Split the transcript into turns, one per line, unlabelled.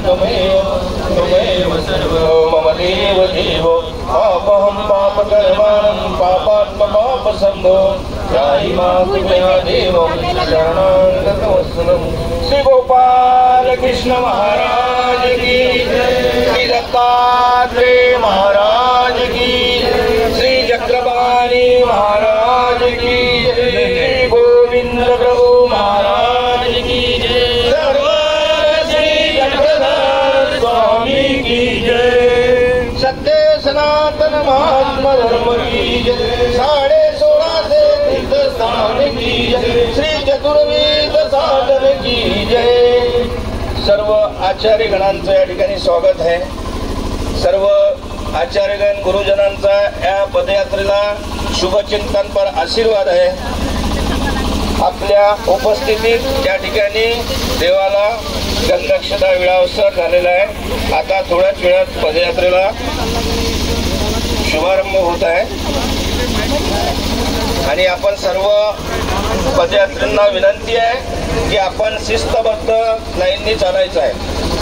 त्वमेव सर्वो मम देव देवो पापहं पापकर्माणं पापात्मपापसंभो त्राहि मां कृपया देवं शरणागतवत्सलं। श्री गोपाल कृष्ण महाराज की जय, श्री दत्तात्रेय महाराज की जय, श्री चक्रपाणी महाराज की जय, श्री गोविंद प्रभु महाराज की जय, श्री चक्रधर स्वामी की जय, सत्य सनातन महात्मा धर्म की जय, 16.5 तीर्थस्थान की जय, श्री चतुर्वेद साधन की जय। सर्व आचार्य गणांचं या ठिकाणी स्वागत आहे। सर्व आचार्यगण गुरुजनांचा या पदयात्रेला शुभचिंतन पर आशीर्वाद आहे। आपल्या उपस्थितीत या ठिकाणी देवाला गंधाक्षता विळावसर झालेला आहे। आता थोड्याच वेळात पदयात्रेला शुभारंभ होत आहे आणि आपण सर्व पदयात्रेंना विनंती आहे की आपण शिस्तबद्ध लाईननी चालायचं आहे।